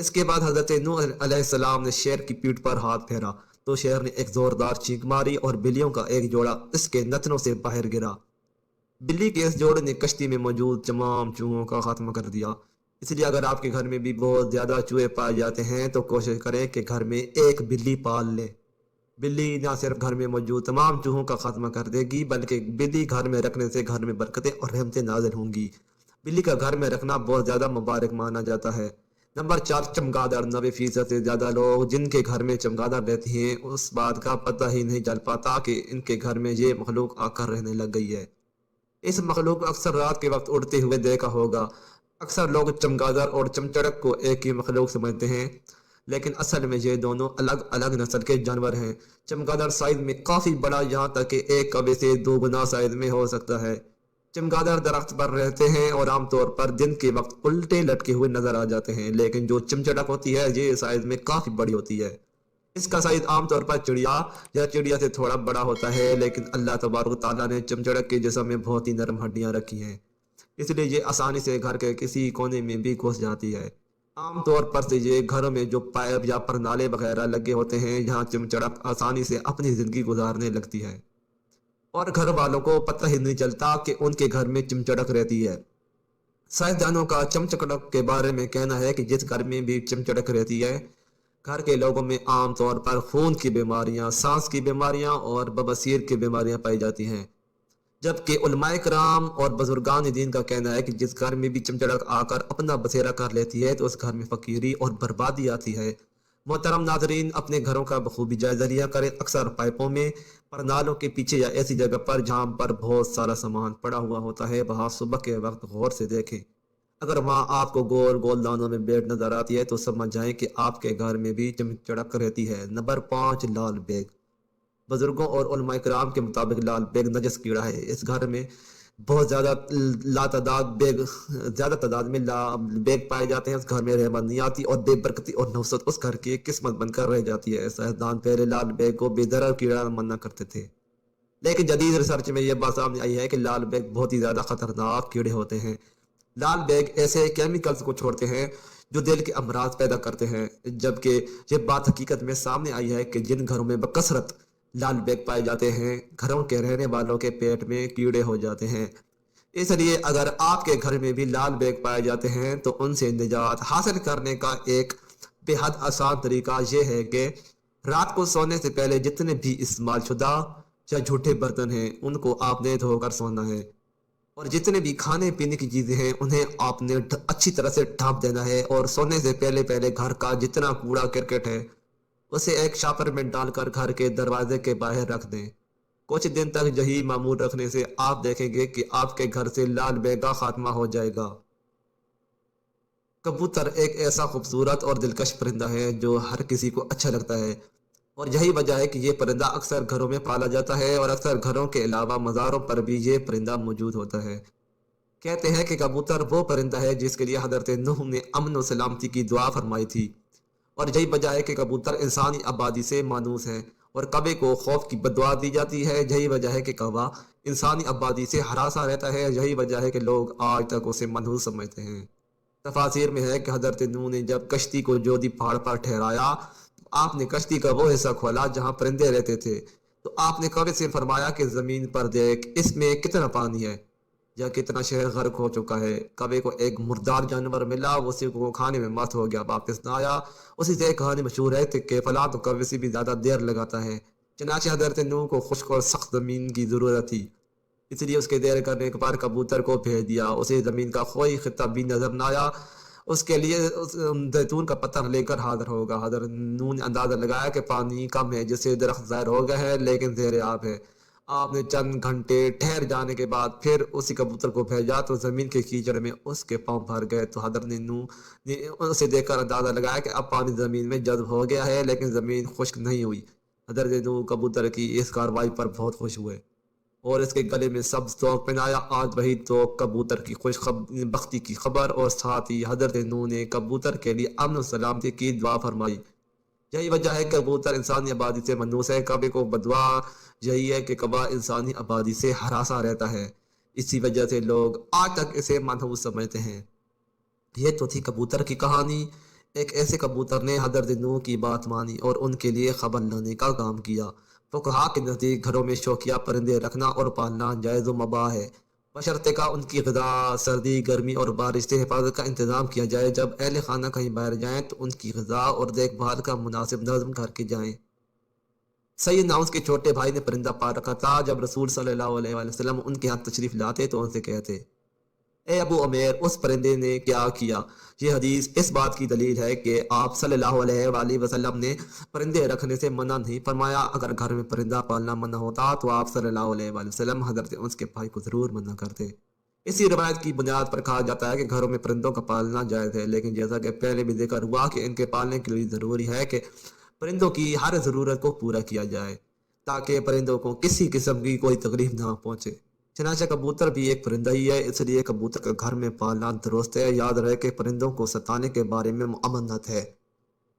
اس کے بعد حضرت نوح علیہ السلام نے شیر کی پیٹھ پر ہاتھ پھیرا تو شیر نے ایک زوردار چینک ماری اور بلیوں کا ایک جوڑا اس کے نتنوں سے باہر گرا۔ بلی کے اس جوڑے نے کشتی میں موجود تمام چوہوں کا خاتمہ کر دیا۔ اس لیے اگر آپ کے گھر میں بھی بہت زیادہ چوہے پائے جاتے ہیں تو کوشش کریں کہ گھر میں ایک بلی پال لیں۔ بلی نہ صرف گھر میں موجود تمام چوہوں کا خاتمہ کر دے گی بلکہ بلی گھر میں رکھنے سے گھر میں برکتیں اور رحمتیں نازل ہوں گی۔ بلی کا گھر میں رکھنا بہت زیادہ مبارک مانا جاتا ہے۔ نمبر 4، چمگادڑ۔ 90% سے زیادہ لوگ جن کے گھر میں چمگادڑ رہتی ہیں اس بات کا پتہ ہی نہیں چل پاتا کہ ان کے گھر میں یہ مخلوق آ کر رہنے لگ گئی ہے۔ اس مخلوق کو اکثر رات کے وقت اڑتے ہوئے دیکھا ہوگا۔ اکثر لوگ چمگادڑ اور چمچڑک کو ایک ہی مخلوق سمجھتے ہیں، لیکن اصل میں یہ دونوں الگ الگ نسل کے جانور ہیں۔ چمگادڑ سائز میں کافی بڑا، یہاں تک کہ ایک کبے سے 2 گنا سائز میں ہو سکتا ہے۔ چمگادڑ درخت پر رہتے ہیں اور عام طور پر دن کے وقت الٹے لٹکے ہوئے نظر آ جاتے ہیں، لیکن جو چمچڑک ہوتی ہے یہ سائز میں کافی بڑی ہوتی ہے۔ اس کا سائز عام طور پر چڑیا یا چڑیا سے تھوڑا بڑا ہوتا ہے، لیکن اللہ تبارک و تعالیٰ نے چمچڑک کے جسم میں بہت ہی نرم ہڈیاں رکھی ہیں، اس لیے یہ آسانی سے گھر کے کسی کونے میں بھی گھس جاتی ہے۔ عام طور پر سے یہ گھروں میں جو پائپ یا پرنالے وغیرہ لگے ہوتے ہیں یہاں چمچڑک آسانی سے اپنی زندگی گزارنے لگتی ہے اور گھر والوں کو پتہ ہی نہیں چلتا کہ ان کے گھر میں چمچڑک رہتی ہے۔ سائنسدانوں کا چمچڑک کے بارے میں کہنا ہے کہ جس گھر میں بھی چمچڑک رہتی ہے گھر کے لوگوں میں عام طور پر خون کی بیماریاں، سانس کی بیماریاں اور بواسیر کی بیماریاں پائی جاتی ہیں، جبکہ علماء کرام اور بزرگان دین کا کہنا ہے کہ جس گھر میں بھی چمچڑک آ کر اپنا بسیرا کر لیتی ہے تو اس گھر میں فقیری اور بربادی آتی ہے۔ محترم ناظرین، اپنے گھروں کا بخوبی جائزہ لیا کریں، اکثر پائپوں میں، پرنالوں کے پیچھے یا ایسی جگہ پر جہاں پر بہت سارا سامان پڑا ہوا ہوتا ہے وہاں صبح کے وقت غور سے دیکھیں۔ اگر وہاں آپ کو گول گول دانوں میں بیٹ نظر آتی ہے تو سمجھ جائیں کہ آپ کے گھر میں بھی چمچڑک رہتی ہے۔ نمبر 5، لال بیگ۔ بزرگوں اور علماء کرام کے مطابق لال بیگ نجس کیڑا ہے۔ اس گھر میں بہت زیادہ تعداد میں بیگ پائے جاتے ہیں، اس گھر میں رحمت نہیں آتی اور بے برکتی اور نحوست اس گھر کی قسمت بن کر رہ جاتی ہے۔ سائنسدان پہلے لال بیگ کو بے ضرر کیڑا مانا کرتے تھے، لیکن جدید ریسرچ میں یہ بات سامنے آئی ہے کہ لال بیگ بہت ہی زیادہ خطرناک کیڑے ہوتے ہیں۔ لال بیگ ایسے کیمیکلز کو چھوڑتے ہیں جو دل کے امراض پیدا کرتے ہیں، جبکہ یہ بات حقیقت میں سامنے آئی ہے کہ جن گھروں میں بکثرت لال بیگ پائے جاتے ہیں گھروں کے رہنے والوں کے پیٹ میں کیڑے ہو جاتے ہیں۔ اس لیے اگر آپ کے گھر میں بھی لال بیگ پائے جاتے ہیں تو ان سے نجات حاصل کرنے کا ایک بے حد آسان طریقہ یہ ہے کہ رات کو سونے سے پہلے جتنے بھی استعمال شدہ یا جھوٹے برتن ہیں ان کو آپ نے دھو کر سونا ہے، اور جتنے بھی کھانے پینے کی چیزیں ہیں انہیں آپ نے اچھی طرح سے ڈھانپ دینا ہے، اور سونے سے پہلے گھر کا جتنا کوڑا کرکٹ ہے اسے ایک شاپر میں ڈال کر گھر کے دروازے کے باہر رکھ دیں۔ کچھ دن تک یہی معمول رکھنے سے آپ دیکھیں گے کہ آپ کے گھر سے لال بیگ کا خاتمہ ہو جائے گا۔ کبوتر ایک ایسا خوبصورت اور دلکش پرندہ ہے جو ہر کسی کو اچھا لگتا ہے، اور یہی وجہ ہے کہ یہ پرندہ اکثر گھروں میں پالا جاتا ہے اور اکثر گھروں کے علاوہ مزاروں پر بھی یہ پرندہ موجود ہوتا ہے۔ کہتے ہیں کہ کبوتر وہ پرندہ ہے جس کے لیے حضرت نوح نے امن و سلامتی کی دعا فرمائی تھی، اور یہی وجہ ہے کہ کبوتر انسانی آبادی سے مانوس ہے اور کبے کو خوف کی بددعا دی جاتی ہے۔ یہی وجہ ہے کہ کوا انسانی آبادی سے ہراساں رہتا ہے، یہی وجہ ہے کہ لوگ آج تک اسے منحوس سمجھتے ہیں۔ تفاسیر میں ہے کہ حضرت نوح نے جب کشتی کو جودی پہاڑ پر ٹھہرایا تو آپ نے کشتی کا وہ حصہ کھولا جہاں پرندے رہتے تھے، تو آپ نے کوے سے فرمایا کہ زمین پر دیکھ، اس میں کتنا پانی ہے یا کتنا شہر غرق ہو چکا ہے۔ کوے کو ایک مردار جانور ملا، وہ اسی کو کھانے میں مست ہو گیا، واپس نہ آیا۔ اسی سے ایک کہانی مشہور ہے کہ فلاں تو کوے سے بھی زیادہ دیر لگاتا ہے۔ چنانچہ حضرت نوح کو خشک اور سخت زمین کی ضرورت تھی، اس لیے اس کے دیر کرنے کے بعد کبوتر کو بھیج دیا۔ اسے زمین کا کوئی خطہ بھی نظر نہ آیا، اس کے لیے زیتون کا پتھر لے کر حاضر ہوگا۔ حضرت نوح نے اندازہ لگایا کہ پانی کم ہے جس سے درخت ظاہر ہو گئے ہے لیکن زیر آب ہے۔ آپ نے چند گھنٹے ٹھہر جانے کے بعد پھر اسی کبوتر کو بھیجا تو زمین کے کیچڑ میں اس کے پاؤں بھر گئے، تو حضرت نوح نے اسے دیکھ کر اندازہ لگایا کہ اب پانی زمین میں جذب ہو گیا ہے لیکن زمین خشک نہیں ہوئی۔ حضرت نوح کبوتر کی اس کارروائی پر بہت خوش ہوئے اور اس کے گلے میں سبز توق پہنایا۔ آج وہی توق کبوتر کی خوش بختی کی خبر، اور ساتھ ہی حضرت نوح نے کبوتر کے لیے امن و سلامتی کی دعا فرمائی۔ یہی وجہ ہے کہ کبوتر انسانی آبادی سے منحوس ہے۔ کبے کو بددعا یہی ہے کہ کبا انسانی آبادی سے ہراساں رہتا ہے، اسی وجہ سے لوگ آج تک اسے منحوس سمجھتے ہیں۔ یہ تو تھی کبوتر کی کہانی۔ ایک ایسے کبوتر نے حضرت نوح کی بات مانی اور ان کے لیے خبر لانے کا کام کیا۔ فقہا کے نزدیک گھروں میں شوقیہ پرندے رکھنا اور پالنا جائز و مباح ہے، بشرطے کا ان کی غذا، سردی، گرمی اور بارش سے حفاظت کا انتظام کیا جائے۔ جب اہل خانہ کہیں باہر جائیں تو ان کی غذا اور دیکھ بھال کا مناسب نظم کر کے جائیں۔ سیدنا اس کے چھوٹے بھائی نے پرندہ پال رکھا تھا۔ جب رسول صلی اللہ علیہ وآلہ وسلم ان کے ہاتھ تشریف لاتے تو ان سے کہتے: اے ابو عمیر، اس پرندے نے کیا کیا؟ یہ حدیث اس بات کی دلیل ہے کہ آپ صلی اللہ علیہ وآلہ وسلم نے پرندے رکھنے سے منع نہیں فرمایا۔ اگر گھر میں پرندہ پالنا منع ہوتا تو آپ صلی اللہ علیہ وآلہ وسلم حضرت انس کے بھائی کو ضرور منع کرتے۔ اسی روایت کی بنیاد پر کہا جاتا ہے کہ گھروں میں پرندوں کا پالنا جائز ہے، لیکن جیسا کہ پہلے بھی ذکر ہوا کہ ان کے پالنے کے لیے ضروری ہے کہ پرندوں کی ہر ضرورت کو پورا کیا جائے تاکہ پرندوں کو کسی قسم کی کوئی تکلیف نہ پہنچے۔ چنانچہ کبوتر بھی ایک پرندہ ہی ہے، اس لیے کبوتر کا گھر میں پالنا درست ہے۔ یاد رہے کہ پرندوں کو ستانے کے بارے میں امانت ہے،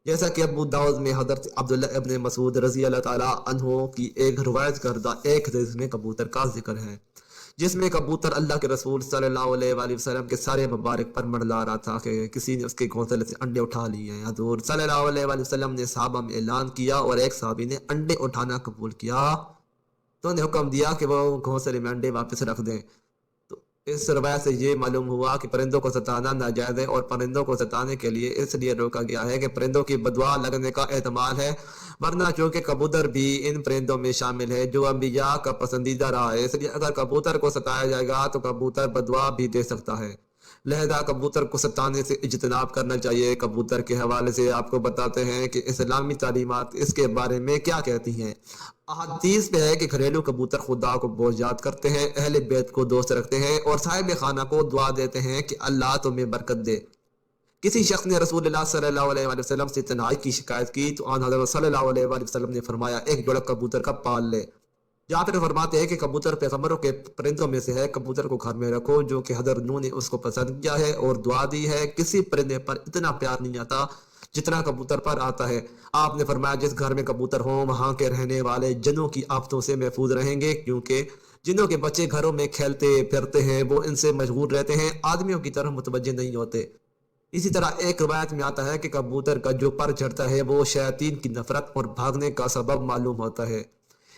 جیسا کہ ابو داؤد میں حضرت عبداللہ ابن مسعود رضی اللہ تعالیٰ عنہ کی ایک روایت کردہ ایک حدیث میں کبوتر کا ذکر ہے، جس میں کبوتر اللہ کے رسول صلی اللہ علیہ وآلہ وسلم کے سارے مبارک پر منڈلا رہا تھا کہ کسی نے اس کے گھونسلے سے انڈے اٹھا لیے ہیں۔ حضور صلی اللہ علیہ وآلہ وسلم نے صحابہ میں اعلان کیا اور ایک صحابی نے انڈے اٹھانا قبول کیا تو انہیں حکم دیا کہ وہ گھونسلے میں انڈے واپس رکھ دیں۔ تو اس روایت سے یہ معلوم ہوا کہ پرندوں کو ستانا ناجائز ہے، اور پرندوں کو ستانے کے لیے اس لیے روکا گیا ہے کہ پرندوں کی بددعا لگنے کا احتمال ہے، ورنہ چونکہ کبوتر بھی ان پرندوں میں شامل ہے جو انبیاء کا پسندیدہ رہا ہے، اس لیے اگر کبوتر کو ستایا جائے گا تو کبوتر بددعا بھی دے سکتا ہے، لہذا کبوتر کو ستانے سے اجتناب کرنا چاہیے۔ کبوتر کے حوالے سے آپ کو بتاتے ہیں کہ اسلامی تعلیمات اس کے بارے میں کیا کہتی ہیں۔ احادیث میں ہے کہ گھریلو کبوتر خدا کو بہت یاد کرتے ہیں، اہل بیت کو دوست رکھتے ہیں اور صاحب خانہ کو دعا دیتے ہیں کہ اللہ تمہیں برکت دے۔ کسی شخص نے رسول اللہ صلی اللہ علیہ وآلہ وسلم سے تنہائی کی شکایت کی تو آن حضرت صلی اللہ علیہ وآلہ وسلم نے فرمایا: ایک جوڑا کبوتر کا پال لے۔ یا پھر فرماتے ہیں کہ کبوتر پیغمبروں کے پرندوں میں سے ہے، کبوتر کو گھر میں رکھو جو کہ حضرت نوح نے اس کو پسند کیا ہے اور دعا دی ہے۔ کسی پرندے پر اتنا پیار نہیں آتا جتنا کبوتر پر آتا ہے۔ آپ نے فرمایا جس گھر میں کبوتر ہوں وہاں کے رہنے والے جنوں کی آفتوں سے محفوظ رہیں گے، کیونکہ جنوں کے بچے گھروں میں کھیلتے پھرتے ہیں، وہ ان سے مشغول رہتے ہیں، آدمیوں کی طرف متوجہ نہیں ہوتے۔ اسی طرح ایک روایت میں آتا ہے کہ کبوتر کا جو پر چڑھتا ہے وہ شیاطین کی نفرت اور بھاگنے کا سبب معلوم ہوتا ہے۔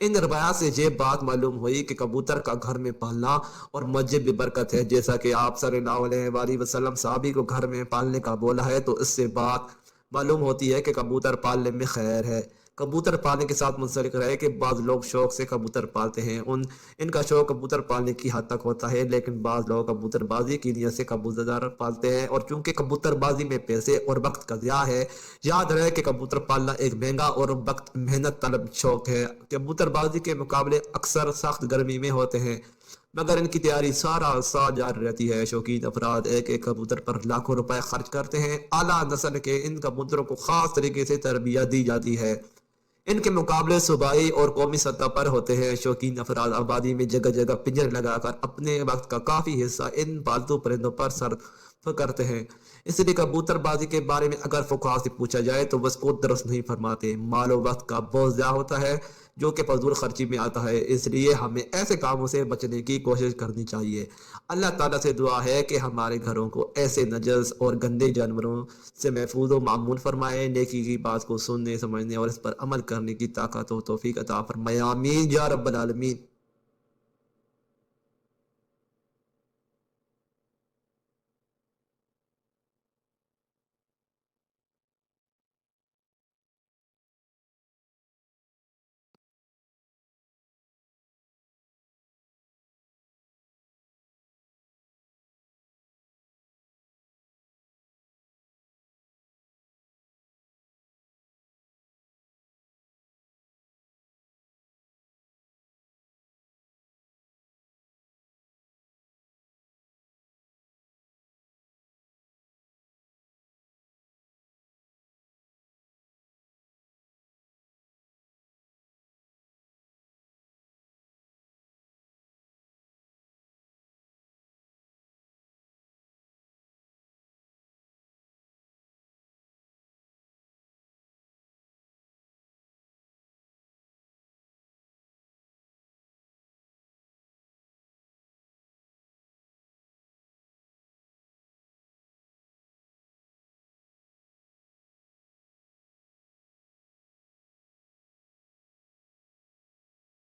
ان روایات سے یہ بات معلوم ہوئی کہ کبوتر کا گھر میں پالنا اور مسجد میں برکت ہے، جیسا کہ آپ صلی اللہ علیہ وآلہ وسلم صحابی کو گھر میں پالنے کا بولا ہے، تو اس سے بات معلوم ہوتی ہے کہ کبوتر پالنے میں خیر ہے۔ کبوتر پالنے کے ساتھ منسلک رہے کہ بعض لوگ شوق سے کبوتر پالتے ہیں، ان کا شوق کبوتر پالنے کی حد تک ہوتا ہے، لیکن بعض لوگ کبوتر بازی کی نیت سے کبوتر پالتے ہیں، اور چونکہ کبوتر بازی میں پیسے اور وقت کا ضیاع ہے، یاد رہے کہ کبوتر پالنا ایک مہنگا اور وقت محنت طلب شوق ہے۔ کبوتر بازی کے مقابلے اکثر سخت گرمی میں ہوتے ہیں، مگر ان کی تیاری سارا سال جاری رہتی ہے۔ شوقین افراد ایک ایک کبوتر پر لاکھوں روپے خرچ کرتے ہیں۔ اعلیٰ نسل کے ان کبوتروں کو خاص طریقے سے تربیت دی جاتی ہے، ان کے مقابلے صوبائی اور قومی سطح پر ہوتے ہیں۔ شوقین افراد آبادی میں جگہ جگہ پنجرے لگا کر اپنے وقت کا کافی حصہ ان پالتو پرندوں پر صرف کرتے ہیں۔ اس لیے کبوتر بازی کے بارے میں اگر فقہا سے پوچھا جائے تو وہ اس کو درست نہیں فرماتے۔ مال و وقت کا بہت ضیاع ہوتا ہے جو کہ فضول خرچی میں آتا ہے، اس لیے ہمیں ایسے کاموں سے بچنے کی کوشش کرنی چاہیے۔ اللہ تعالیٰ سے دعا ہے کہ ہمارے گھروں کو ایسے نجس اور گندے جانوروں سے محفوظ و معمون فرمائے، نیکی کی بات کو سننے، سمجھنے اور اس پر عمل کرنے کی طاقت و توفیق عطا فرمائے، آمین یا رب العالمین۔